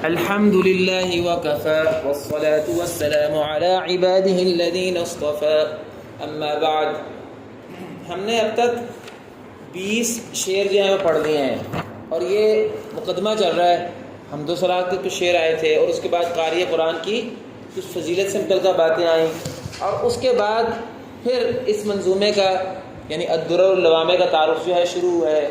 الحمد للہ وکفی والصلاة والسلام علی عباده الذین اصطفی اما بعد. ہم نے اب تک 20 شعر جو ہیں وہ پڑھ لیے ہیں اور یہ مقدمہ چل رہا ہے. حمد و ثنا کے کچھ شعر آئے تھے اور اس کے بعد قاری قرآن کی کچھ فضیلت سے متعلقہ باتیں آئیں اور اس کے بعد پھر اس منظومے کا یعنی الدرر اللوامع کا تعارف جو ہے شروع ہے.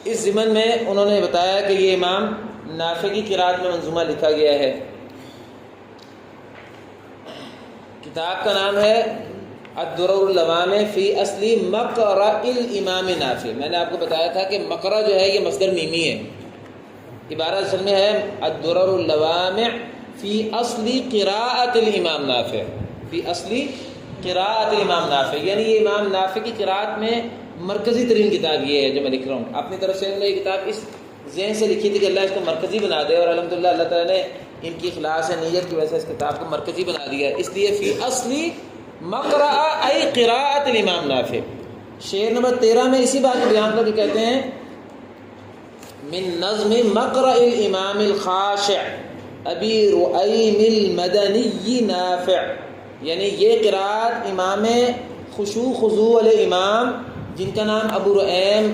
اس ضمن میں انہوں نے بتایا کہ یہ امام نافع کی قرأت میں منظومہ لکھا گیا ہے. کتاب کا نام ہے الدرر اللوامع فی اصل مقرأ الامام نافع. میں نے آپ کو بتایا تھا کہ مقرأ جو ہے یہ مصدر میمی ہے. عبارت اصل میں ہے الدرر اللوامع فی اصل قراءت الامام نافع. فی اصل قراءت الامام نافع یعنی یہ امام نافع کی قراءت میں مرکزی ترین کتاب یہ ہے جو میں لکھ رہا ہوں. اپنی طرف سے یہ کتاب اس ذہن سے لکھی تھی کہ اللہ اس کو مرکزی بنا دے اور الحمدللہ اللہ تعالیٰ نے ان کی اخلاص نیت کی وجہ سے اس کتاب کو مرکزی بنا دیا. اس لیے فی اصلی مقرأ ای قراءت الامام نافع. شعر نمبر 13 میں اسی بات کو بیان کر کے کہتے ہیں من نظم مقرأ الامام الخاشع ابی رؤیم المدنی نافع. یعنی یہ قراءت امام خشوع خضوع والے امام جن کا نام ابو رؤیم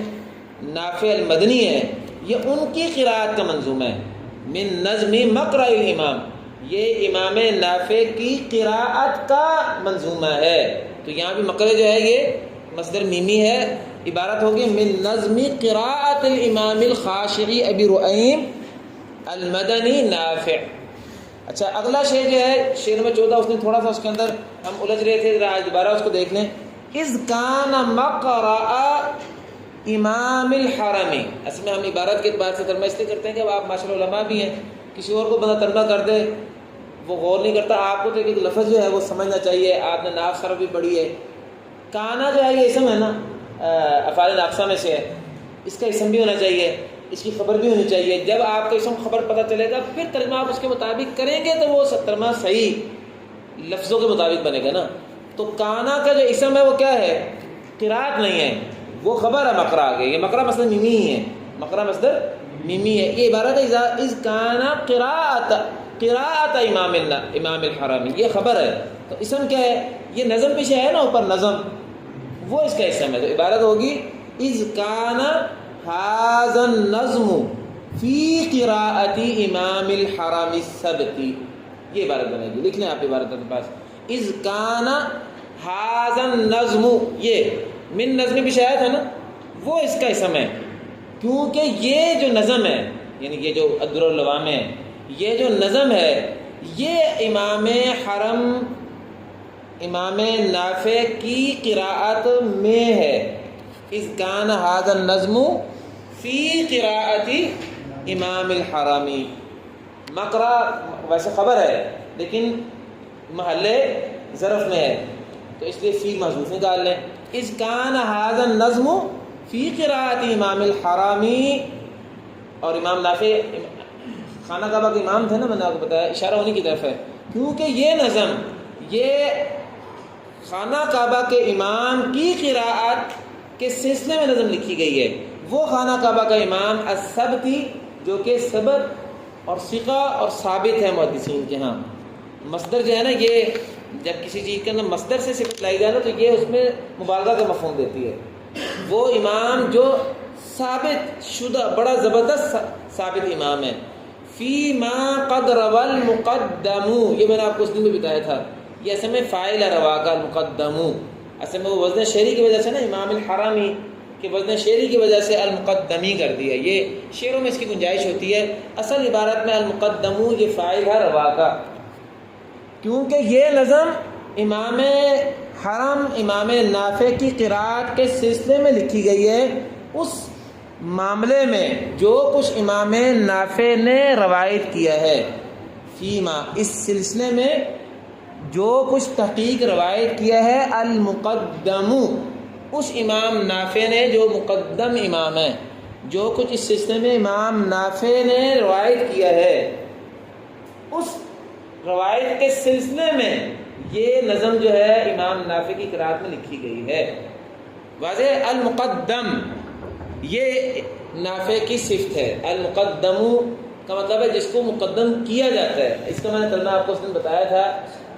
نافع المدنی ہے یہ ان کی قراءت کا منظومہ ہے. من نظم مقرأ الامام یہ امام نافع کی قراءت کا منظومہ ہے. تو یہاں بھی مقرأ جو ہے یہ مصدر میمی ہے. عبارت ہوگی من نظم قراءت الامام الخاشع ابی رؤیم المدنی نافع. اچھا اگلا شعر جو ہے شعر نمبر 14 اس نے تھوڑا سا اس کے اندر ہم الجھ رہے تھے ذرا دوبارہ اس کو دیکھ لیں. اذ کان مقرأ امام الحرمی. اصل میں ہم عبارت کے اعتبار سے ترجمہ اس لیے کرتے ہیں کہ اب آپ ماشاء اللہ علماء بھی ہیں. کسی اور کو بندہ ترجمہ کر دے وہ غور نہیں کرتا. آپ کو تو ایک لفظ جو ہے وہ سمجھنا چاہیے. آپ نے ناف صرف بھی پڑھی ہے. کانا جو ہے یہ اسم ہے نا افعال ناقصہ میں سے ہے. اس کا اسم بھی ہونا چاہیے اس کی خبر بھی ہونی چاہیے. جب آپ کو اسم خبر پتہ چلے گا پھر ترجمہ آپ اس کے مطابق کریں گے تو وہ ترجمہ صحیح لفظوں کے مطابق بنے گا نا. تو کانا کا جو اسم ہے وہ کیا ہے؟ قراءت نہیں ہے وہ خبر ہے. مقرأ آگے یہ مقرأ مصدر میمی ہی ہے. مقرأ مصدر میمی ہے. یہ عبارت ہے اذ کانا قراءت امام الحرمی یہ خبر ہے. تو اسم کیا ہے؟ یہ نظم پیچھے ہے نا اوپر نظم وہ اس کا اسم ہے. تو عبارت ہوگی اذ کانا ھذا النظم فی قراءت امام الحرم السبتی. یہ عبارت بنے گی. لکھ لیں آپ عبارت کے پاس اذ کانا ھذا النظم. یہ من نظم بھی شاید ہے نا وہ اس کا اسم ہے کیونکہ یہ جو نظم ہے یعنی یہ جو الدرر اللوامع ہے یہ جو نظم ہے یہ امام حرم امام نافع کی قراءت میں ہے. اذ کان ھذا النظم فی قراءت امام الحرمی. مقرأ ویسے خبر ہے لیکن محل ظرف میں ہے تو اس لیے فی محذوف نکال لیں. اذ کان ھذا النظم فی قراءت امام الحرمی. اور امام نافع خانہ کعبہ کے امام تھے نا میں نے آپ کو بتایا اشارہ انہی کی طرف ہے کیونکہ یہ نظم یہ خانہ کعبہ کے امام کی قراءت کے سلسلے میں نظم لکھی گئی ہے. وہ خانہ کعبہ کا امام السبتی جو کہ ثبت اور ثقہ اور ثابت ہے محدثین کے ہاں. مصدر جو ہے نا یہ جب کسی چیز کے اندر مصدر سے صفت لائی جائے نا تو یہ اس میں مبالغہ کا مفہوم دیتی ہے. وہ امام جو ثابت شدہ بڑا زبردست ثابت امام ہے. فی ما قد روى المقدم یہ میں نے آپ کو اس دن بھی بتایا تھا یہ اصل میں فاعل ہے روا کا المقدم. اصل میں وہ وزن شعری کی وجہ سے نا امام الحرمی کہ وزن شعری کی وجہ سے المقدمی کر دیا. یہ شعروں میں اس کی گنجائش ہوتی ہے. اصل عبارت میں المقدم یہ فاعل ہے روا کا کیونکہ یہ نظم امام حرم امام نافع کی قراءت کے سلسلے میں لکھی گئی ہے. اس معاملے میں جو کچھ امام نافع نے روایت کیا ہے فیما اس سلسلے میں جو کچھ تحقیق روایت کیا ہے المقدم اس امام نافع نے جو مقدم امام ہے جو کچھ اس سلسلے میں امام نافع نے روایت کیا ہے اس روایت کے سلسلے میں یہ نظم جو ہے امام نافع کی قراءت میں لکھی گئی ہے. واضح المقدم یہ نافع کی صفت ہے. المقدم کا مطلب ہے جس کو مقدم کیا جاتا ہے. اس کا میں نے ترجمہ آپ کو اس دن بتایا تھا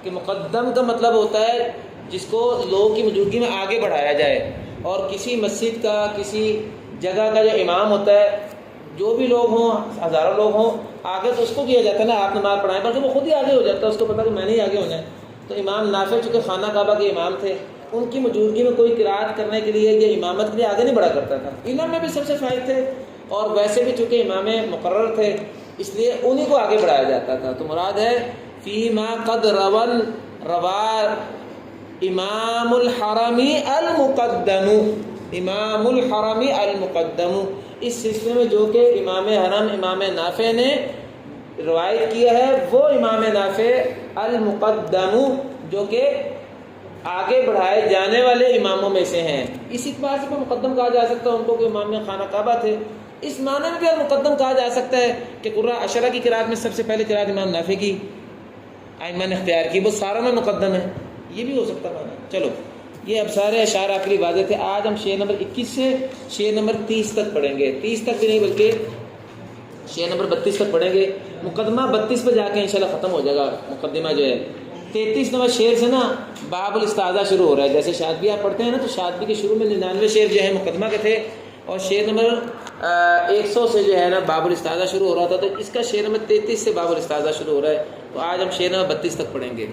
کہ مقدم کا مطلب ہوتا ہے جس کو لوگوں کی موجودگی میں آگے بڑھایا جائے. اور کسی مسجد کا کسی جگہ کا جو امام ہوتا ہے، جو بھی لوگ ہوں، ہزاروں لوگ ہوں، آگے تو اس کو کیا جاتا ہے نا، آپ نماز پڑھائیں، بلکہ وہ خود ہی آگے ہو جاتا ہے، اس کو پتہ کہ میں نے ہی آگے ہونا ہے. تو امام نافع چونکہ خانہ کعبہ کے امام تھے، ان کی موجودگی میں کوئی قرات کرنے کے لیے یا امامت کے لیے آگے نہیں بڑھا کرتا تھا. علم میں بھی سب سے فائد تھے، اور ویسے بھی چونکہ امام مقرر تھے اس لیے انہی کو آگے بڑھایا جاتا تھا. تو مراد ہے فیما قد روا امام الحرمی المقدم، امام الحرمی المقدم، اس سلسلے میں جو کہ امام حرم امام نافع نے روایت کیا ہے وہ امام نافع المقدم جو کہ آگے بڑھائے جانے والے اماموں میں سے ہیں. اس اعتبار سے مقدم کہا جا سکتا ہے ان کو کہ امام خانہ کعبہ تھے. اس معنی میں بھی مقدم کہا جا سکتا ہے کہ قرہ عشرہ کی قرات میں سب سے پہلے قرات امام نافع کی ائمہ نے اختیار کی، وہ ساروں میں مقدم ہے. یہ بھی ہو سکتا ہے. چلو یہ اب سارے اشعار آپ کے لیے واضح تھے. آج ہم شعر نمبر 21 سے شعر نمبر 30 تک پڑھیں گے. 30 تک بھی نہیں بلکہ شعر نمبر 32 تک پڑھیں گے. مقدمہ 32 پہ جا کے انشاءاللہ ختم ہو جائے گا. مقدمہ جو ہے 33 نمبر شعر سے نا باب الاستعاذہ شروع ہو رہا ہے. جیسے شاطبی آپ پڑھتے ہیں نا، تو شاطبی کے شروع میں 99 شعر جو ہے مقدمہ کے تھے، اور شعر نمبر 100 سے جو ہے نا باب الاستعاذہ شروع ہو رہا تھا. تو اس کا شعر نمبر 33 سے باب الاستعاذہ شروع ہو رہا ہے. تو آج ہم شعر نمبر 32 تک پڑھیں گے.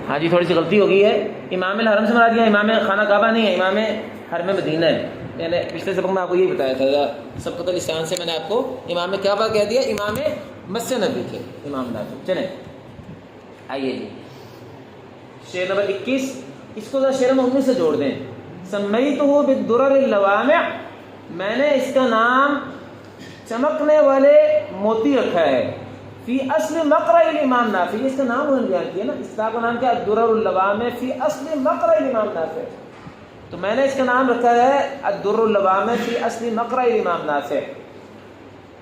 ہاں جی، تھوڑی سی غلطی ہو گئی ہے. امام الحرم سے مراد یہ امام خانہ کعبہ نہیں ہے، امام حرم مدینہ ہے. یعنی پچھلے سبق میں آپ کو یہی بتایا تھا، سبقت اللسان سے میں نے آپ کو امام کعبہ کہہ دیا، امام مسجد نبی تھے امام نافع. چلیں آئیے جی شعر نمبر 21. اس کو شعر نمبر 19 سے جوڑ دیں. سمیتہ بالدرر اللوامع، میں نے اس کا نام چمکنے والے موتی رکھا ہے. فی اصل مقرأ الامام نافع، اس کا نام انہوں نے بیان کیا نا، اس کا نام کیا؟ الدرر اللوامع فی اصل مقرأ الامام نافع. تو میں نے اس کا نام رکھا ہے الدرر اللوامع فی اصل مقرأ الامام نافع.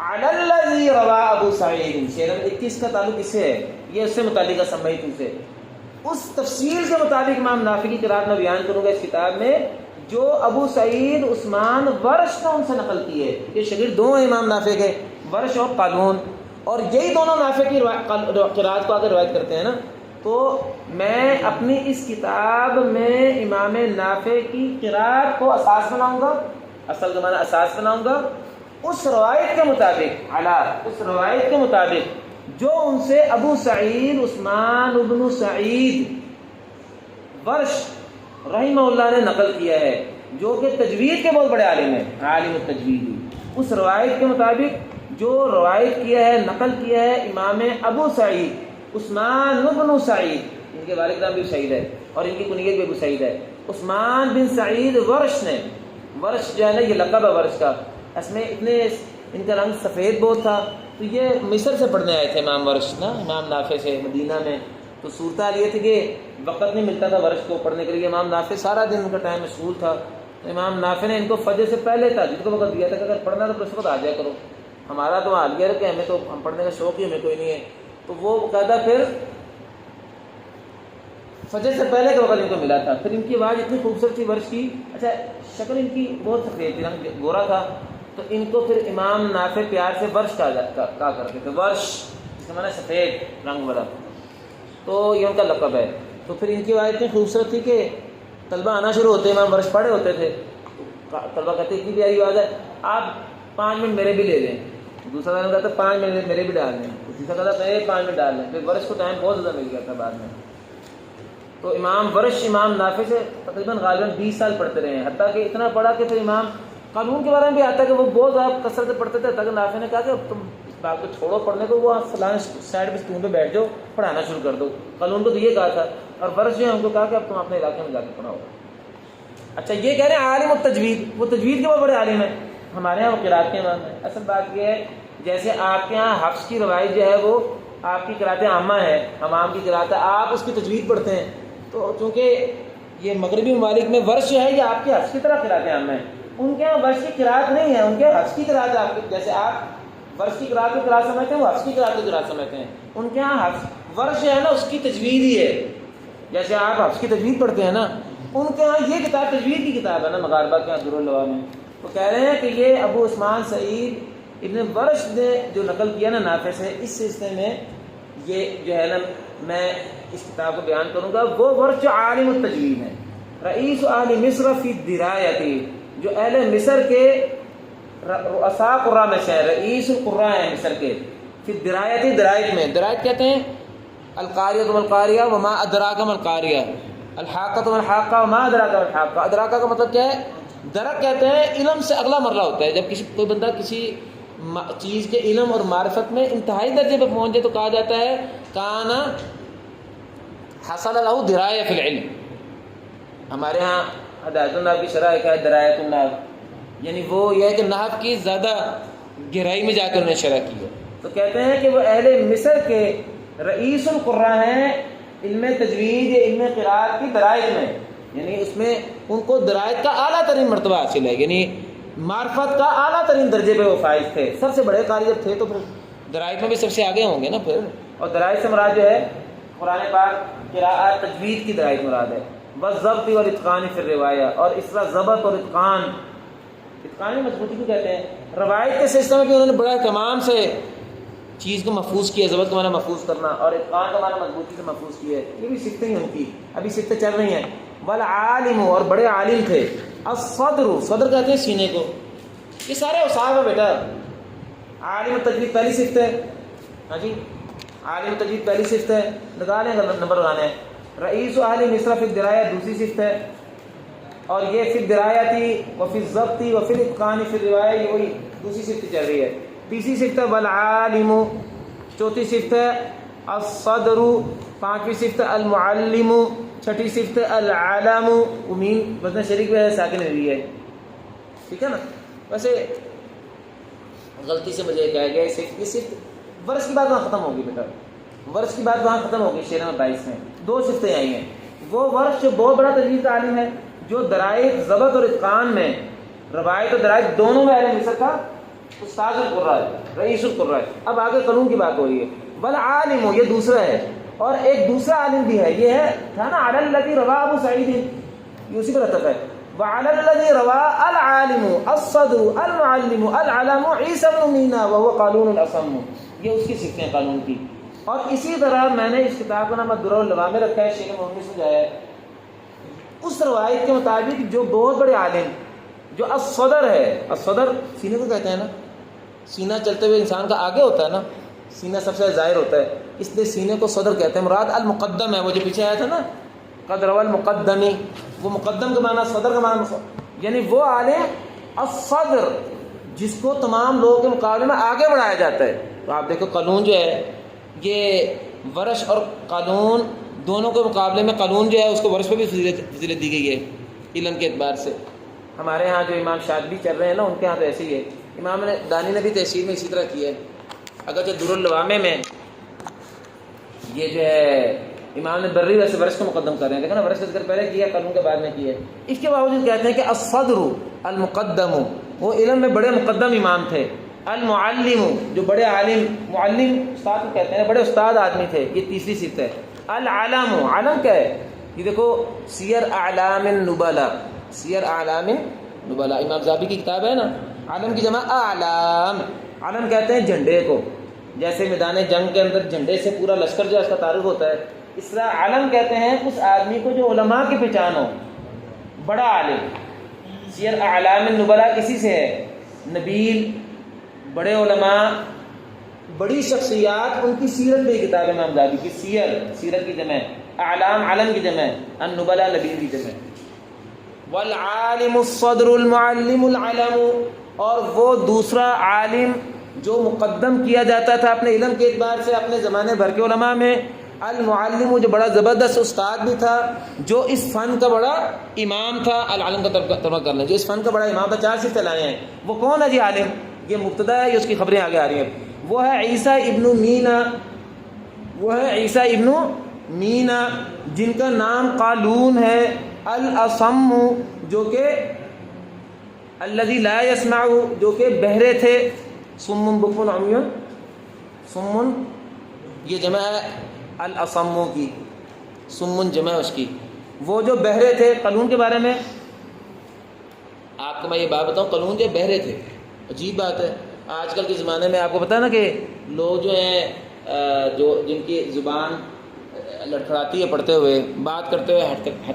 علی الذی روا ابو سعید، شعر نمبر 21 کا تعلق اس سے ہے، یہ اس سے متعلق ہے سمیتہ سے. اس تفصیل کے مطابق امام نافع کی قرات میں بیان کروں گا اس کتاب میں، جو ابو سعید عثمان ورش نے ان سے نقل کی ہے. یہ شاگرد دو ہیں امام نافع کے، ورش اور قالون، اور یہی دونوں نافع کی قرات کو آگے روایت کرتے ہیں نا. تو میں اپنی اس کتاب میں امام نافع کی قرات کو اساس بناؤں گا، اصل کا معنی اساس بناؤں گا، اس روایت کے مطابق، اس روایت کے مطابق جو ان سے ابو سعید عثمان ابن سعید ورش رحمہ اللہ نے نقل کیا ہے، جو کہ تجوید کے بہت بڑے عالم ہیں، عالم التجوید. اس روایت کے مطابق جو روایت کیا ہے، نقل کیا ہے امام ابو سعید عثمان ابن سعید، ان کے والد نام بھی سعید ہے اور ان کی کنیت بھی ابو سعید ہے، عثمان بن سعید ورش نے، ورش جو ہے نا یہ لقب ہے ورش کا. اس میں اتنے ان کا رنگ سفید بہت تھا. تو یہ مصر سے پڑھنے آئے تھے امام ورش نا، امام نافع سے مدینہ میں. تو صورتحال یہ تھی کہ وقت نہیں ملتا تھا ورش کو پڑھنے کے لیے. امام نافع سارا دن ان کا ٹائم مشغول تھا. تو امام نافع نے ان کو فجر سے پہلے تہجد کو وقت دیا تھا کہ اگر پڑھنا تو اس وقت آ جایا کرو. ہمارا تو حال یہ ہے کہ ہمیں تو ہم پڑھنے کا شوق ہی ہمیں کوئی نہیں ہے. تو وہ باقاعدہ پھر فجر سے پہلے کا وقت ان کو ملا تھا. پھر ان کی آواز اتنی خوبصورت تھی ورش کی، اچھا شکل ان کی بہت سفید تھی، رنگ گورا تھا. تو ان کو پھر امام نافع پیار سے ورش کہا کرتے تھے. ورش اس کا معنی سفید رنگ والا، تو یہ ان کا لقب ہے. تو پھر ان کی آواز اتنی خوبصورت تھی کہ طلبہ آنا شروع ہوتے، امام ورش پڑھے ہوتے تھے. طلبہ کہتے اتنی پیاری آواز ہے، آپ 5 منٹ میرے بھی لے لیں. دوسرا دن کہتا 5 منٹ میرے بھی ڈال دیں. تیسرا کہتا میرے 5 منٹ ڈال دیں. پھر ورش کو ٹائم بہت زیادہ مل گیا تھا بعد میں. تو امام ورش امام نافع سے تقریباً غالباً 20 سال پڑھتے رہے ہیں، حتیٰ کہ اتنا پڑھا کہ پھر امام قانون کے بارے میں بھی آتا ہے کہ وہ بہت زیادہ کثرت سے پڑھتے تھے. تاکہ نافع نے کہا کہ تم اس بات کو چھوڑو پڑھنے کو، وہ فلاں سائڈ پہ ستون پہ بیٹھ جاؤ، پڑھانا شروع کر دو. قانون کو تو یہ کہا تھا. اور ورش جو ہے ان کو کہا کہ اب تم اپنے علاقے میں جا کے پڑھاؤ. اچھا یہ کہہ رہے ہیں عالم التجوید، وہ تجوید کے بہت بڑے عالم ہیں. ہمارے یہاں وہ قرات کے امام ہیں. اصل بات یہ ہے جیسے آپ کے یہاں حفظ کی روایت جو ہے وہ آپ کی قرات عامہ ہے، حمام کی قرات ہے، آپ اس کی تجوید پڑھتے ہیں. تو چونکہ یہ مغربی ممالک میں ورش جو ہے یہ آپ کی حفظ کی طرح قرات عامہ ہے. ان کے یہاں ورش کی قرات نہیں ہے، ان کے حفظ کی قرات آپ جیسے آپ ورش کی قرات کو قرات سمجھتے ہیں، وہ حفظ کی قرات کو قرات سمجھتے ہیں. ان کے یہاں حفظ ورش جو ہے نا اس کی تجوید ہی ہے. جیسے آپ حفظ کی تجوید پڑھتے ہیں نا، ان کے یہاں یہ کتاب تجوید کی کتاب ہے نا، مغاربہ کے درر اللوامع میں. تو کہہ رہے ہیں کہ یہ ابو عثمان سعید ابن ورش نے جو نقل کیا نا نافع سے، اس سلسلے میں یہ جو ہے نا میں اس کتاب کو بیان کروں گا، وہ ورش جو عالم التجوید ہے، رئیس اہل مصر فی الدرایتی، جو اہل مصر کے رؤساء قراء میں سے رئیس القراء ہیں مصر کے، فی الدرایتی، درایت میں، درایت کہتے ہیں القاریۃ والقاریہ وما ادراک ما القاریہ، الحاقۃ والحاقہ وما ادراک ما الحاقہ۔ ادراکہ کا مطلب کیا ہے؟ درک کہتے ہیں علم سے اگلا مرحلہ ہوتا ہے، جب کوئی بندہ کسی چیز کے علم اور معرفت میں انتہائی درجے پہ پہنچ جائے تو کہا جاتا ہے کان حصل له درایہ فی العلم۔ ہمارے ہاں ہدایت النحو کی شرح ہے درایت النحو، یعنی وہ یہ ہے کہ نحو کی زیادہ گہرائی میں جا کر انہیں شرح کی ہے۔ تو کہتے ہیں کہ وہ اہل مصر کے رئیس القراء ہیں علم تجوید یا علم قراءت کی درایت میں، یعنی اس میں ان کو درایت کا اعلیٰ ترین مرتبہ حاصل ہے، یعنی معرفت کا اعلیٰ ترین درجے پہ وہ فائز تھے، سب سے بڑے قاری جب تھے تو پھر درایت میں بھی سب سے آگے ہوں گے نا پھر۔ اور درایت سے مراد جو ہے قرآن پاک قراءت تجوید کی درایت مراد ہے، بس ضبط اور اتقان فی الروایہ، اور اس طرح ضبط اور اتقان، اتقان مضبوطی کو کہتے ہیں، روایت کے سلسلے میں بھی انہوں نے بڑا اہتمام سے چیز کو محفوظ کیا، ضبط کا معنی محفوظ کرنا اور اتقان کا معنی مضبوطی سے محفوظ کیا ہے، یہ بھی صفتیں ہیں ان کی، ابھی صفتیں چل رہی ہیں۔ والعالم، اور بڑے عالم تھے، الصدر، صدر کہتے ہیں سینے کو، یہ سارے اوصاف ہے بیٹا۔ عالم تجوید پہلی صفت ہے، ہاں جی عالم تجوید پہلی صفت ہے، نکالیں اگر نمبر لگانے ہیں۔ رئیس اہل مصر فی الدرایہ دوسری صفت ہے، اور یہ فی الدرایتی وفی الضبط وفی الاتقان فی الروایہ، یہ وہی دوسری صفت چل رہی ہے۔ تیسری صفت ہے والعالم، چوتھی صفت ہے الصدر، پانچویں صفت ہے المعلم، چھٹی صفت ہے العالم، امین وزن شریک میں ہے، ساکن ہوئی ہے، ٹھیک ہے نا۔ ویسے غلطی سے مجھے کہا گیا یہ صفت ورث کی بات وہاں ختم ہوگی بیٹا، ورث کی بات وہاں ختم ہوگی، شعر نمبر 22 میں دو صفتیں آئی ہیں۔ وہ ورث جو بہت بڑا تجوید کا عالم ہے، جو درایت ضبط اور اتقان میں، روایت اور درایت دونوں میں اہل مصر کا استاد القراء ہے، رئیس القراء ہے۔ اب آگے قانون کی بات ہو رہی ہے، والعالم، یہ دوسرا ہے، اور ایک دوسرا عالم بھی ہے، یہ ہے تھا نا علی الذی روا ابو سعید، یہ اسی پر عطف ہے، وعلی الذی روا العالم الصدر المعلم العلم عیسی بن مینا وهو قالون الاصم، یہ اس کی صفتیں قانون کی۔ اور اسی طرح میں نے اس کتاب کا نام الدرر اللواء میں رکھا ہے، شیخ محمد نے سمجھایا ہے اس روایت کے مطابق جو بہت بڑے عالم جو الصدر ہے، الصدر سینے کو کہتے ہیں نا، سینہ چلتے ہوئے انسان کا آگے ہوتا ہے نا، سینہ سب سے ظاہر ہوتا ہے، اس لیے سینے کو صدر کہتے ہیں۔ مراد المقدم ہے، وہ جو پیچھے آیا تھا نا قد روى المقدمی، وہ مقدم کا معنی صدر کا معنی، یعنی وہ عالم الصدر جس کو تمام لوگوں کے مقابلے میں آگے بڑھایا جاتا ہے۔ تو آپ دیکھو قانون جو ہے یہ ورش اور قانون دونوں کے مقابلے میں قانون جو ہے اس کو ورش پہ بھی فضیلت دی گئی ہے علم کے اعتبار سے۔ ہمارے ہاں جو امام شاطبی چل رہے ہیں نا ان کے ہاں تو ایسے ہی ہے، امام دانی نے بھی تحصیل میں اسی طرح کی ہے، اگرچہ در اللوامے میں یہ جو ہے امام نے بری ویسے ورش کو مقدم کر رہے ہیں، لیکن ورش کا ذکر پہلے کیا قانون کے بعد میں کیا ہے۔ اس کے باوجود کہتے ہیں کہ الصدر المقدم، وہ علم میں بڑے مقدم امام تھے، المعلم جو بڑے عالم، معلم استاد کو کہتے ہیں، بڑے استاد آدمی تھے، یہ تیسری صفت ہے۔ العلم، علم کیا ہے؟ یہ دیکھو سیر اعلام النبلاء، سیر اعلام النبلاء امام ذہبی کی کتاب ہے نا، علم کی جمع اعلام، علم کہتے ہیں جھنڈے کو، جیسے میدان جنگ کے اندر جھنڈے سے پورا لشکر جو ہے اس کا تعارف ہوتا ہے، اس طرح علم کہتے ہیں اس آدمی کو جو علماء کی پہچان ہو، بڑا عالم۔ سیر اعلام النبلاء کسی سے ہے؟ نبیل، بڑے علماء، بڑی شخصیات، ان کی سیرت پہ کتاب ہے امام ذہبی کی، سیر، سیرت کی جمع، اعلام علم کی جمع، النبلاء نبیل کی جمع۔ والعالم الصدر المعلم العلم، اور وہ دوسرا عالم جو مقدم کیا جاتا تھا اپنے علم کے اعتبار سے اپنے زمانے بھر کے علماء میں، المعلم جو بڑا زبردست استاد بھی تھا، جو اس فن کا بڑا امام تھا، العالم کا ترجمہ کرنا، جو اس فن کا بڑا امام تھا، چار صفتیں لائے ہیں۔ وہ کون ہے جی عالم؟ یہ مبتدا ہے، یہ اس کی خبریں آگے آ رہی ہیں۔ وہ ہے عیسیٰ ابن مینا، وہ ہے عیسیٰ ابن مینا جن کا نام قالون ہے، الاصم جو کہ الذی لا یسمع جو کہ بہرے تھے، صم بکم عمی، صم یہ جمع ہے الاصم کی، صم جمع ہے اس کی، وہ جو بہرے تھے۔ قانون کے بارے میں آپ کو میں یہ بات بتاؤں، قانون جو بہرے تھے، عجیب بات ہے، آج کل کے زمانے میں آپ کو پتہ ہے نا کہ لوگ جو ہیں جن کی زبان لڑکھڑاتی ہے پڑھتے ہوئے، بات کرتے ہوئے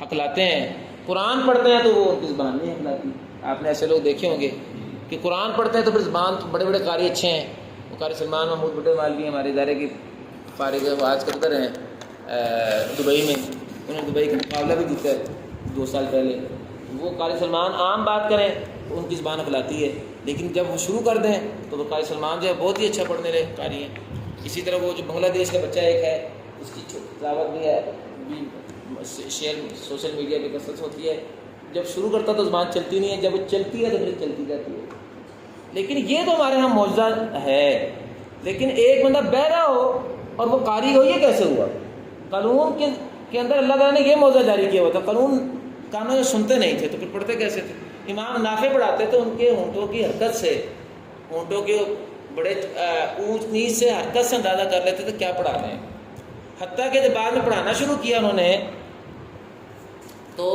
ہکلاتے ہیں، قرآن پڑھتے ہیں تو وہ ان کی زبان نہیں ہکلاتی. آپ نے ایسے لوگ دیکھے ہوں گے کہ قرآن پڑھتے ہیں تو پھر زبان، بڑے بڑے قاری اچھے ہیں، وہ قاری سلمان محمود بٹے مالوی ہمارے ادارے کی فارغ ہے، وہ آج کرتے رہے دبئی میں، انہوں نے دبئی کا مقابلہ بھی جیتا ہے 2 سال پہلے. وہ قاری سلمان عام بات کریں تو ان کی زبان ہکلاتی ہے، لیکن جب وہ شروع کر دیں تو وہ قاری سلمان جو ہے بہت ہی اچھا پڑھنے والے قاری ہیں. اسی طرح وہ جو بنگلہ دیش کا بچہ ایک ہے، اس کی تلاوت بھی ہے، شیئر سوشل میڈیا پہ کثرت ہوتی ہے. جب شروع کرتا تو زبان چلتی نہیں ہے، جب وہ چلتی ہے تو پھر چلتی جاتی ہے. لیکن یہ تو ہمارے ہاں معجزہ ہے. لیکن ایک بندہ بہرا ہو اور وہ قاری ہو، یہ کیسے ہوا؟ قانون کے اندر اللہ تعالیٰ نے یہ معجزہ جاری کیا ہوا تھا. قانون کانوں سے سنتے نہیں تھے تو پھر پڑھتے کیسے تھے؟ امام نافع پڑھاتے تو ان کے ہونٹوں کی حرکت سے، ہونٹوں کے بڑے اونچ نیچ سے حرکت سے اندازہ کر لیتے تھے کیا پڑھا رہے ہیں. حتیٰ کہ جب بعد میں پڑھانا شروع کیا انہوں نے تو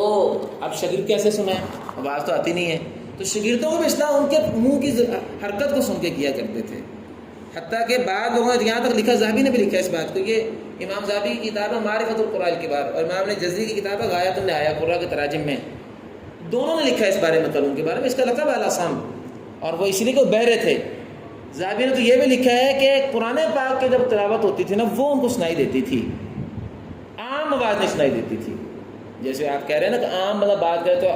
اب شاگرد کیسے سنیں؟ آواز تو آتی نہیں ہے، تو شاگردوں کو بھی اصلاح ان کے منہ کی حرکت کو سن کے کیا کرتے تھے. حتیٰ کہ بعض لوگوں نے یہاں تک لکھا، ذہبی نے بھی لکھا اس بات کو، یہ امام ذہبی کی کتاب ہے معرفت القراء الکبار اور امام نے جزری کی کتاب ہے غایۃ النہایہ قراء کے تراجم میں، دونوں نے لکھا اس بارے میں، قانون کے بارے میں. اس کا لقب ہے الاصم، اور وہ اس لیے کہ وہ بہرے تھے. ذہبی نے تو یہ بھی لکھا ہے کہ قرآن پاک کی جب تلاوت ہوتی تھی نا وہ ان کو سنائی دیتی تھی، عام آواز نہیں سنائی دیتی تھی. جیسے آپ کہہ رہے ہیں نا کہ عام مطلب بات کرے تو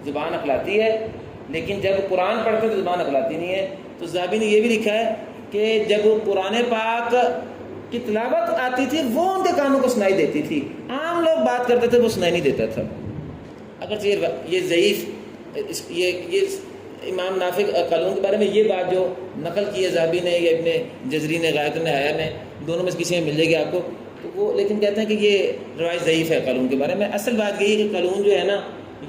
زبان ہکلاتی ہے، لیکن جب قرآن پڑھتے تو زبان ہکلاتی نہیں ہے. تو ذہبی نے یہ بھی لکھا ہے کہ جب قرآن پاک کی تلاوت آتی تھی وہ ان کے کانوں کو سنائی دیتی تھی، عام لوگ بات کرتے تھے وہ سنائی نہیں دیتا تھا. اگر یہ ضعیف، یہ امام نافع قانون کے بارے میں یہ بات جو نقل کی ہے ذہبی نے یا ابن جزری نے غایۃ النہایہ نے، دونوں میں سے کسی میں مل جائے گی آپ کو، تو وہ لیکن کہتے ہیں کہ یہ روایت ضعیف ہے قانون کے بارے میں. اصل بات یہی ہے کہ قانون جو ہے نا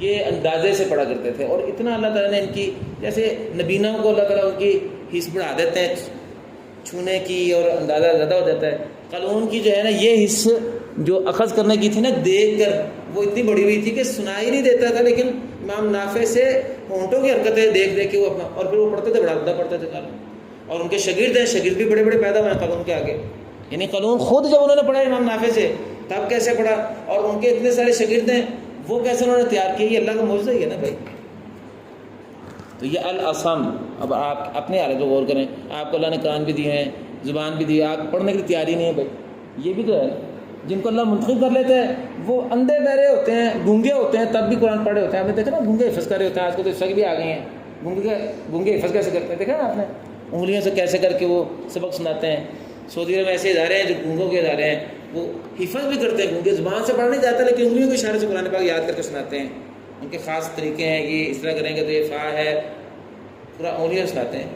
یہ اندازے سے پڑھا کرتے تھے، اور اتنا اللہ تعالیٰ نے ان کی، جیسے نبینہ کو اللہ تعالیٰ ان کی حص بڑھا دیتے ہیں چھونے کی اور اندازہ زیادہ ہو جاتا ہے. قانون کی جو ہے نا یہ حص جو اخذ کرنے کی تھی نا دیکھ کر وہ اتنی بڑی ہوئی تھی کہ سنائی نہیں دیتا تھا، لیکن امام نافع سے ہونٹوں کی حرکتیں دیکھ دیکھ کے وہ اپنا، اور پھر وہ پڑھتے تھے بڑا بڑا پڑھتے تھے قانون. اور ان کے شاگرد ہیں، شاگرد بھی بڑے بڑے پیدا ہوئے ہیں قانون کے آگے. یعنی قانون خود جب انہوں نے پڑھا امام نافع سے تب کیسے پڑھا، اور ان کے اتنے سارے شاگرد ہیں وہ کیسے انہوں نے تیار کیے، یہ اللہ کا معجزہ ہی ہے نا بھائی. تو یہ الاصم. اب آپ اپنے حالت کو غور کریں، آپ کو اللہ نے کان بھی دیے ہیں، زبان بھی دی ہے، آپ پڑھنے کی تیاری نہیں ہے بھائی. یہ بھی تو ہے جن کو اللہ منتخب کر لیتے ہیں وہ اندھے بہرے ہوتے ہیں، گونگے ہوتے ہیں، تب بھی قرآن پڑھے ہوتے ہیں. آپ نے دیکھا نا گونگے حفظ کر رہے ہوتے ہیں، آج کل تو سگ بھی آ گئے ہیں. گونگے حفظ کیسے کرتے ہیں دیکھا نا آپ نے، انگلیوں سے کیسے کر کے وہ سبق سناتے ہیں. سعودی عرب میں ایسے ادارے ہیں جو گونگوں کے ادارے ہیں، وہ حفظ بھی کرتے ہیں، گونگے زبان سے پڑھ نہیں جاتا لیکن انگلیوں کے اشارے سے قرآن پاک یاد کر کے سناتے ہیں. ان کے خاص طریقے ہیں، یہ اس طرح کریں گے تو یہ فا ہے، پورا انگلیاں سناتے ہیں.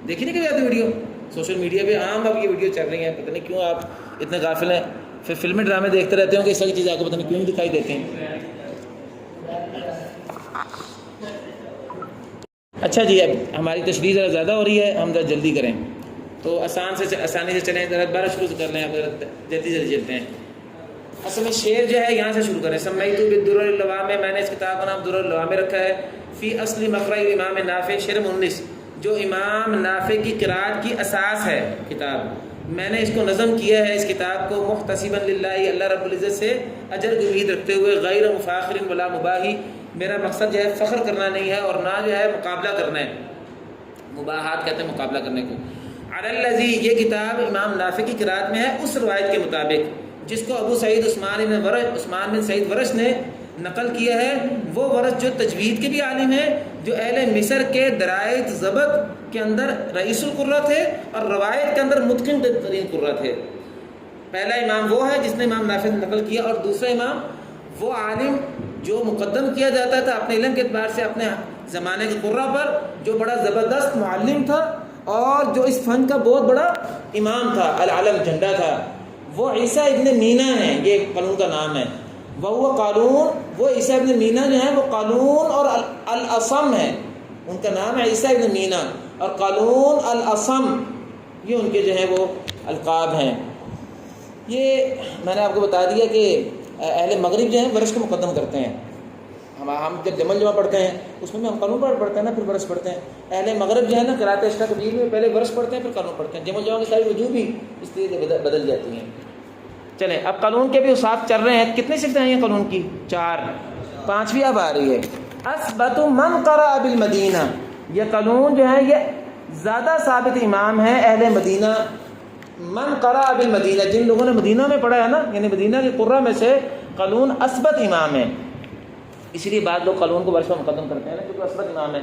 دیکھی نہیں کبھی آتی ویڈیو سوشل میڈیا پہ عام اب یہ ویڈیو چل رہی ہیں. پتہ نہیں کیوں آپ اتنے غافل ہیں، پھر فلمیں ڈرامے دیکھتے رہتے ہوں کہ اس طرح کی چیزیں آپ کو پتہ نہیں کیوں نہیں دکھائی دیتے ہیں. اچھا جی، اب ہماری تشریح ذرا زیادہ ہو رہی ہے، ہم ذرا جلدی کریں تو آسانی سے چلیں. ذرا دوبارہ شروع کر لیں، اب جلدی چلتے ہیں. اصل میں شعر جو ہے یہاں سے شروع کریں. سمیت بالدرر اللوام، میں نے اس کتاب کا نام درر اللوام رکھا ہے. فی اصل مقرأ امام نافع، شعر 19 جو امام نافع کی قرأت کی اساس ہے کتاب. میں نے اس کو نظم کیا ہے، اس کتاب کو محتسبا للہ، اللہ رب العزت سے اجر کی امید رکھتے ہوئے، غیر مفاخر ولا مباہی، میرا مقصد جو ہے فخر کرنا نہیں ہے اور نہ جو ہے مقابلہ کرنا ہے. مباحات کہتے ہیں مقابلہ کرنے کو. علی الذی، یہ کتاب امام نافع کی قرأت میں ہے اس روایت کے مطابق جس کو ابو سعید عثمان بن سعید ورش نے نقل کیا ہے. وہ ورش جو تجوید کے بھی عالم ہیں، جو اہل مصر کے درائد ضبط کے اندر رئیس القرہ تھے اور روایت کے اندر متقن ترین قرہ تھے. پہلا امام وہ ہے جس نے امام نافع سے نقل کیا، اور دوسرا امام وہ عالم جو مقدم کیا جاتا تھا اپنے علم کے اعتبار سے اپنے زمانے کے قرہ پر، جو بڑا زبردست معلم تھا اور جو اس فن کا بہت بڑا امام تھا، العلم جھنڈا تھا. وہ عیسیٰ ابن مینا ہیں، یہ قانون کا نام ہے. وہ قالون، وہ عیسیٰ ابن مینا جو ہیں وہ قالون اور الاصم ہیں. ان کا نام ہے عیسیٰ ابن مینا اور قالون الاصم، یہ ان کے جو ہیں وہ القاب ہیں. یہ میں نے آپ کو بتا دیا کہ اہل مغرب جو ہیں ورش کو مقدم کرتے ہیں. ہم جب جمع پڑھتے ہیں اس میں ہم قانون پڑھتے ہیں نا، پھر ورش پڑھتے ہیں. اہل مغرب جو ہے نا قرأت عشاء کبیر میں پہلے ورش پڑھتے ہیں پھر قانون پڑھتے ہیں. جمع کی ساری وجوہ بھی اس طریقے بدل جاتی ہیں. چلیں اب قانون کے بھی اصحاب چل رہے ہیں. کتنی صفتیں ہیں یہ قانون کی؟ 4. 5ویں اب آ رہی ہے. اثبت من قرأ بالمدینہ، یہ قانون جو ہے یہ زیادہ ثابت امام ہے اہل مدینہ. من قرأ بالمدینہ، جن لوگوں نے مدینہ میں پڑھا ہے نا، یعنی مدینہ کے قرہ میں سے قانون اثبت امام ہے. اسی لیے بعض لوگ قانون کو ورش میں مقدم کرتے ہیں نا کیونکہ اثبت امام ہے.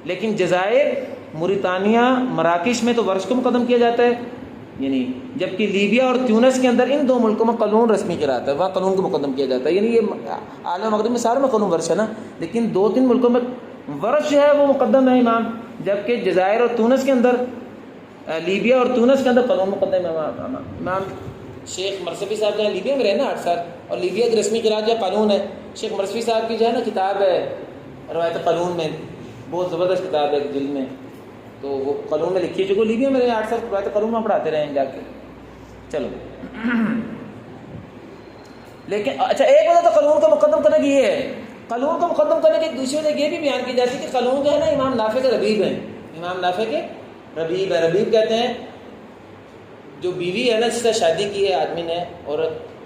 لیکن جزائر، موریتانیہ، مراکش میں تو ورش کو مقدم کیا جاتا ہے، یعنی جبکہ لیبیا اور تیونس کے اندر ان 2 ملکوں میں قانون رسمی کراتا ہے، وہاں قانون کو مقدم کیا جاتا ہے. یعنی یہ عالم مغرب میں سارے میں قانون ورش ہے نا، لیکن 2-3 ملکوں میں ورش جو ہے وہ مقدم ہے امام، جبکہ جزائر اور تونس کے اندر، لیبیا اور تونس کے اندر قانون مقدم ہے امام. شیخ مرصفی صاحب جو ہے لیبیا میں رہے نا 8 سال، اور لیبیا کی رسمی قرآن جو قانون ہے. شیخ مرصفی صاحب کی جو ہے نا کتاب ہے روایت قانون میں، بہت زبردست کتاب ہے ایک جلد میں، تو وہ قانون میں لکھی ہے. جو لیبیا میں رہے 8 سال روایت قانون میں پڑھاتے رہے ہیں جا کے. چلو لیکن اچھا ایک وجہ تو قانون کو مقدم کرنے کی یہ ہے. قانون کو مقدم کرنے کی ایک دوسری وجہ یہ بھی بیان کی جاتی ہے کہ قانون جو ہے نا امام نافع کے ربیب ہیں. امام نافع کے ربیب ہے. ربیب کہتے ہیں جو بیوی ہے نا جس سے شادی کی ہے آدمی نے، اور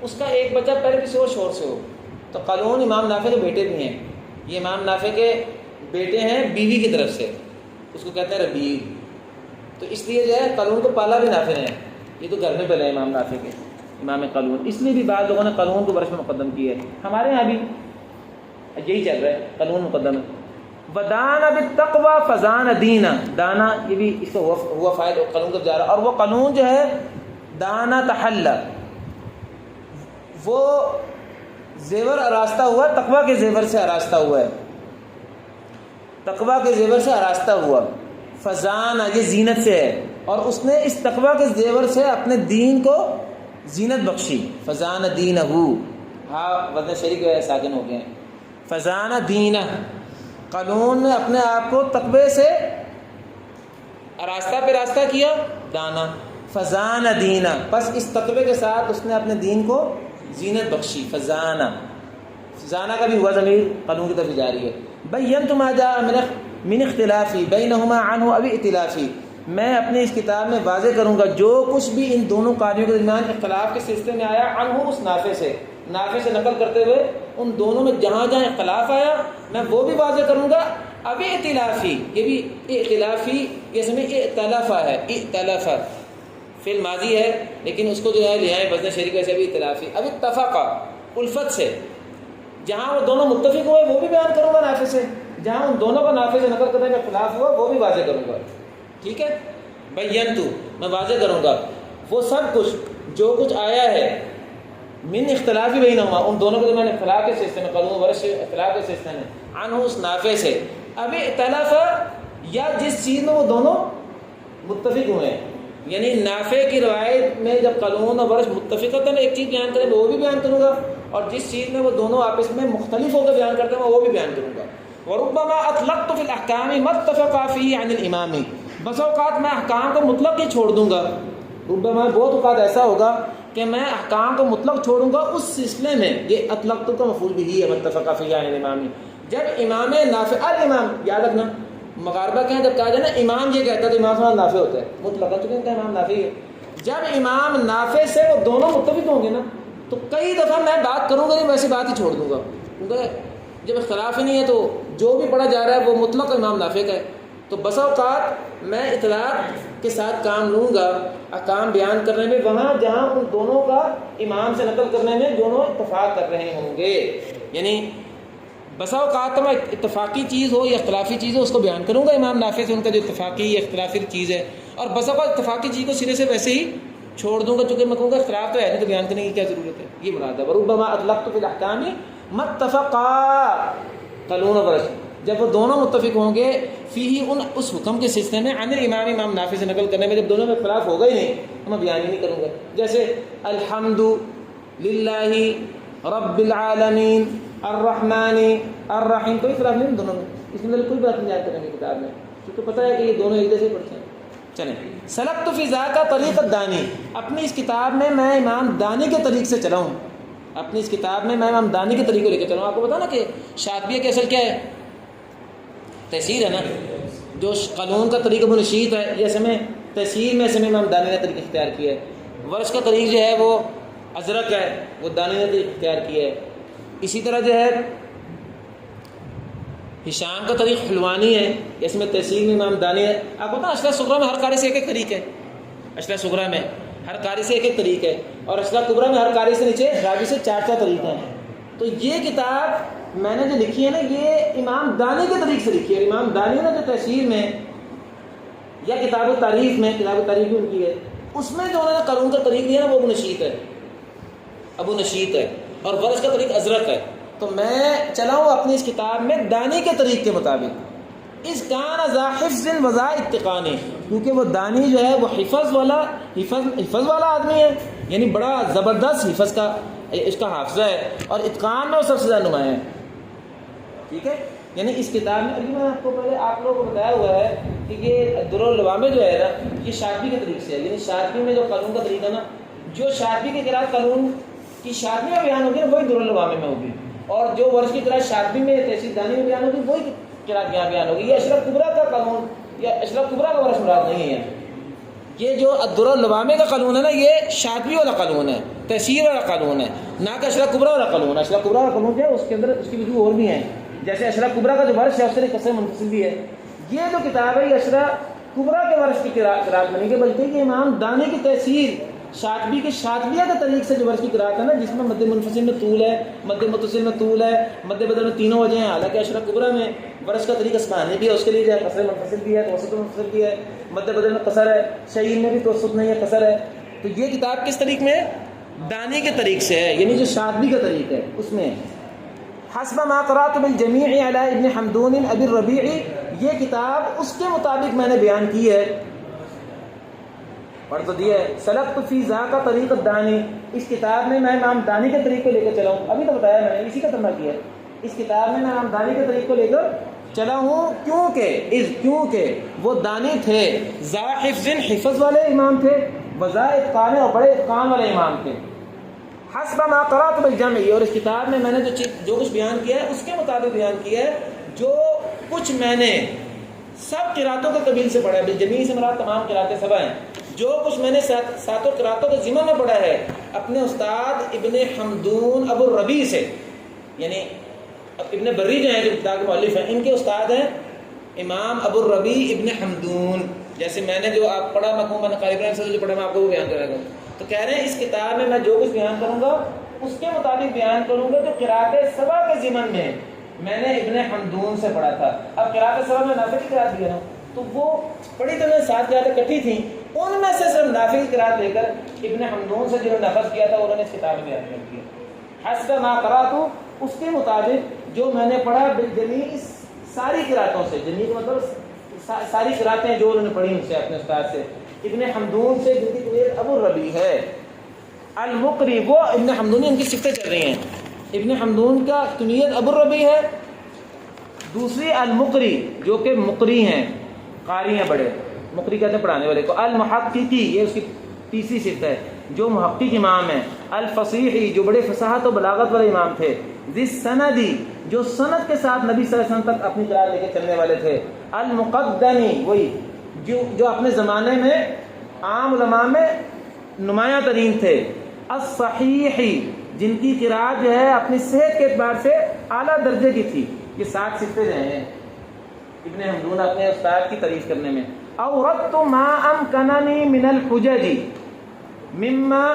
اس کا ایک بچہ پہلے کسی اور شوہر سے ہو، تو قانون امام نافع کے بیٹے بھی ہیں. یہ امام نافع کے بیٹے ہیں بیوی کی طرف سے، اس کو کہتے ہیں ربیب. تو اس لیے جو ہے قانون کو پالا بھی نافع ہے. یہ تو گھر میں پہلے امام نافع کے امام قانون، اس لیے بھی بعض لوگوں نے قانون کو ورش میں مقدم کیا ہے. ہمارے یہاں بھی یہی چل رہا ہے، قانون مقدم ہے. ودانا بالتقوی فزان دینا، دانا یہ بھی اس کا ہوا فاعل قانون کا جا رہا، اور وہ قانون جو ہے دانا تحلّ، وہ زیور آراستہ ہوا، تقوی کے زیور سے آراستہ ہوا ہے، تقوی کے زیور سے آراستہ ہوا. فزان یہ زینت سے ہے، اور اس نے اس تقوی کے زیور سے اپنے دین کو زینت بخشی. فزان دینہ، ہاں وزن شریک جو ہے ساکن ہو گئے ہیں. فزان دینہ، قانون نے اپنے آپ کو تقوی سے آراستہ پہ راستہ کیا. دانا فزان دینہ، پس اس تقوی کے ساتھ اس نے اپنے دین کو زینت بخشی. فزانہ، فزانہ کا بھی ہوا ضمیر قانون کی طرف جاری ہے. بینت ما جاء من اختلافی بینہما عنہ ابی ائتلافی، میں اپنے اس کتاب میں واضح کروں گا جو کچھ بھی ان دونوں قاضیوں کے درمیان اختلاف کے سلسلے میں آیا، عنہ اس نافع سے نقل کرتے ہوئے ان دونوں میں جہاں جہاں اختلاف آیا میں وہ بھی واضح کروں گا. ابھی ائتلافی، یہ بھی ائتلافی یہ سمجھ ائتلافہ ہے، ائتلافہ فعل ماضی ہے لیکن اس کو جو ہے لے آئے وزن شریک ویسے بھی ائتلافی. ابھی اتفقہ، الفت سے، جہاں وہ دونوں متفق ہوئے وہ بھی بیان کروں گا نافع سے، جہاں ان دونوں کا نافع سے نقل کرنے میں اختلاف ہوا وہ بھی واضح کروں گا. ٹھیک ہے، بینتو میں واضح کروں گا وہ سب کچھ جو کچھ آیا ہے من اختلافی بینہما، ان دونوں کے درمیان اختلاف کے سلسلے میں، قانون ورش اختلاف کے سلسلے میں، عنہ اس نافع سے. ابھی ائتلافہ، یا جس چیز میں وہ دونوں متفق ہوئے ہیں، یعنی نافع کی روایت میں جب قانون اور ورش متفقتاً ایک چیز بیان کریں وہ بھی بیان کروں گا، اور جس چیز میں وہ دونوں آپس میں مختلف ہو کر بیان کرتے ہیں وہ بھی بیان کروں گا. وربما اطلقت فی الاحکام ما اتفقا فیہ عن الامام، بس اوقات میں احکام کو مطلق ہی چھوڑ دوں گا. ربما بہت اوقات ایسا ہوگا کہ میں احکام کو مطلق چھوڑوں گا اس سلسلے میں، یہ اطلقت کا مفعول بھی ہے متفقا فیہ عن الامام. جب امام نافع، الامام یاد رکھنا مغاربہ کہیں جب کہا جائے نا امام یہ کہتا ہے تو امام سے نافع ہوتا ہے مطلقاً، چونکہ ان کا امام نافع ہے. جب امام نافع سے وہ دونوں متفق ہوں گے نا تو کئی دفعہ میں بات کروں گا نہیں، ویسی بات ہی چھوڑ دوں گا، کیونکہ جب اختلاف ہی نہیں ہے تو جو بھی پڑھا جا رہا ہے وہ مطلق امام نافع کا ہے. تو بسا اوقات میں اطلاق کے ساتھ کام لوں گا احکام بیان کرنے میں وہاں جہاں ان دونوں کا امام سے نقل کرنے میں دونوں اتفاق کر رہے ہوں گے. یعنی بسا اوقات میں اتفاقی چیز ہو یا اختلافی چیز ہو اس کو بیان کروں گا امام نافع سے ان کا جو اتفاقی یا اختلافی چیز ہے، اور بسا اوقات اتفاقی چیز کو سرے سے ویسے ہی چھوڑ دوں گا چونکہ میں کہوں گا اختلاف تو ہے نہیں تو بیان کرنے کی کیا ضرورت ہے. یہ مراد ہے. وربما اطلقت فی الاحکام ما اتفقا، قانون و ورش جب وہ دونوں متفق ہوں گے فی ان اس حکم کے سلسلے میں عن الامام امام نافع سے نقل کرنے میں، جب دونوں میں اختلاف ہوگا ہی نہیں تو میں بیان ہی نہیں کروں گا. جیسے الحمد للہ رب العالمین الرحمن الرحیم، کوئی اختلاف نہیں دونوں میں، اس میں کوئی بات نہیں بیان کرنے کی کتاب میں کیونکہ پتہ ہے کہ یہ دونوں ایک جیسے پڑھتے ہیں. چلیں سلکت فی ذاک طریق الدانی، اپنی اس کتاب میں امام دانی کے طریق سے چلا ہوں. اپنی اس کتاب میں امام دانی کے طریقے لے کے چلوں. آپ کو بتا نا کہ شاطبیہ کی اصل کیا ہے؟ تحصیل ہے نا. جو قانون کا طریقہ ابن نشیط ہے یہ اصل میں تحصیل میں امام دانی نے طریقہ اختیار کیا ہے. ورش کا طریق جو ہے وہ ازرق ہے, وہ دانی نے طریقہ اختیار کیا ہے. اسی طرح جو ہے ہشام کا طریق حلوانی ہے, اس میں تحصیل میں امام دانی ہے. آپ کو پتہ اشرح صغریٰ میں ہر قاری سے ایک ایک طریق ہے. اشرح صغریٰ میں ہر قاری سے ایک ایک طریق ہے, اور اشرح کبریٰ میں ہر قاری سے نیچے راوی سے 4 طریق ہیں. تو یہ کتاب میں نے جو لکھی ہے نا یہ امام دانی کے طریق سے لکھی ہے. امام دانی نے جو تحصیل میں یا کتاب التاریخ میں, کتاب التاریخ بھی ان کی ہے, اس میں جو انہوں نے قانون کا طریق دیا نا وہ ابو نشیط ہے, ابو نشیط ہے, اور ورش کا طریق ازرق ہے. تو میں چلا ہوں اپنی اس کتاب میں دانی کے طریق کے مطابق. اس کان ذا حفظ وذا اتقان, کیونکہ وہ دانی جو ہے وہ حفظ والا آدمی ہے, یعنی بڑا زبردست حفظ کا اس کا حافظہ ہے, اور اتقان میں وہ سب سے زیادہ نمایاں ہے. ٹھیک ہے, یعنی اس کتاب میں ابھی میں آپ کو پہلے آپ لوگوں کو بتایا ہوا ہے کہ یہ درر اللوامہ جو ہے نا یہ شاطبی کے طریق سے ہے. یعنی شاطبی میں جو قانون کا طریقہ نا, جو شاطبی کی قرأت قانون کی شاطبی میں بیان ہوگی نا وہی درر اللوامہ میں ہوگی, اور جو ورش کی قرأت شاطبی میں تحصیل دانی میں بیان ہوگی وہی قرأت یہاں بیان ہوگی. یہ اشرح کبریٰ کا قانون یا اشرح کبریٰ کا ورش مراد نہیں ہے. یہ جو الدرر اللوامہ کا قانون ہے نا یہ شاطبی والا قانون ہے, تحصیل والا قانون ہے, نہ کہ اشرح کبریٰ والا قانون. اشرح کبریٰ والا قانون جو ہے اس کے اندر اس کی وجوہ اور بھی ہیں, جیسے اشرح کبریٰ کا جو ورش ہے اس سے قصہ منفصل بھی ہے. یہ جو کتاب ہے یہ اشرح کبریٰ کے ورش کی قرأت بنی ہے, بلکہ یہ امام دانی کی تحصیل شاطبی کے شاطبیہ کے طریق سے جو ورش کی قرأت ہے نا, جس میں مد منفصل میں طول ہے, مد متصل میں طول ہے, مد بدل میں تینوں وجہ ہیں. حالانکہ اشرح کبریٰ میں ورش کا طریق اسمانی بھی ہے, اس کے لیے جو ہے قصر منفصل بھی ہے, توسط منفصل بھی ہے, مد بدل میں قصر ہے, شعین میں بھی توسط نہیں ہے قصر ہے. تو یہ کتاب کس طریق میں ہے؟ دانی کے طریق سے ہے, یعنی جو شاطبی کا طریق ہے اس میں. حسب ما قرأت بالجمیع علی ابن حمدون ابی الربیع, یہ کتاب اس کے مطابق میں نے بیان کی ہے, پڑھ تو دیا ہے. سلکت فی ذاک طریق الدانی, اس کتاب میں امام دانی کے طریق کو لے کر چلا ہوں. ابھی تو بتایا میں نے, اسی کا ترجمہ کیا ہے. اس کتاب میں امام دانی کے طریق کو لے کر چلا ہوں کیونکہ وہ دانی تھے, ذا حفظ حفظ والے امام تھے, وذا اتقان اور بڑے اتقان والے امام تھے. حسب ما قرأت بالجمع, اور اس کتاب میں نے جو کچھ بیان کیا ہے اس کے مطابق بیان کیا ہے, جو کچھ میں نے سب قراتوں کے قبیل سے پڑھا ہے. بالجمیع سے مراد تمام قراتیں سبا ہیں. جو کچھ میں نے ساتوں قراتوں کے ضمن میں پڑھا ہے اپنے استاد ابن حمدون ابو الربیع سے, یعنی ابن بری جو ہیں جو کتاب کے مؤلف ہیں ان کے استاد ہیں امام ابو الربیع ابن حمدون. جیسے میں نے جو آپ پڑھا مفہوم قاری ابراہیم سے جو پڑھا میں آپ کو وہ بیان کرا گا. تو کہہ رہے ہیں اس کتاب میں جو کچھ بیان کروں گا اس کے مطابق بیان کروں گا. جو قرات سبا کے ضمن میں نے ابن حمدون سے پڑھا تھا. اب قرات سبا میں نافع کی قرات دی ہے نا, تو وہ پڑھی تو 7 قراتیں اکٹھی تھیں, ان میں سے صرف نافع کی قرات لے کر ابن حمدون سے جنہوں نے نقل کیا تھا انہوں نے اس کتاب میں بیان کر دیا. حسب ما قرأت, اس کے مطابق جو میں نے پڑھا بالجمیع ساری قراتوں سے, جمیع کا مطلب ساری قراتیں جو انہوں نے پڑھی ان سے اپنے استاد سے, ابن حمدون سے جن کی کنیت ابو الربیع ہے. المقری, وہ ابن حمدون ان کی صفتیں چل رہی ہیں. ابن حمدون کا کنیت ابو الربیع ہے. دوسری المقری جو کہ مقری ہیں, قاری ہیں بڑے, مقری کہتے ہیں پڑھانے والے کو. المحققی, یہ اس کی تیسری صفت ہے جو محقق امام ہے. الفصیحی, جو بڑے فصاحت و بلاغت والے امام تھے. ذی سندی, جو سند کے ساتھ نبی صلی اللہ علیہ وسلم تک اپنی قرات لے کے چلنے والے تھے. المقدمی, وہی جو اپنے زمانے میں عام علماء میں نمایاں ترین تھے. الصحیحی, جن کی قرات جو ہے اپنی صحت کے اعتبار سے اعلیٰ درجے کی تھی. یہ 7 صفتیں ہیں ابن حمدون اپنے استاد کی تعریف کرنے میں. اوردت ما امکننی من الحجج مما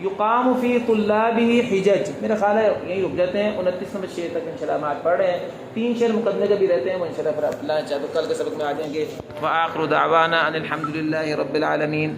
یقام فی طلابہ حجج. میرا خیال ہے یہی رک جاتے ہیں, 29 نمبر شعر تک انشاءاللہ ہم آج پڑھ رہے ہیں. 3 شعر مقدمے کے بھی رہتے ہیں, وہ انشاءاللہ پھر اللہ چاہے تو کل کے سبق میں آ جائیں گے. وآخر دعوانا ان الحمد للہ رب العالمین.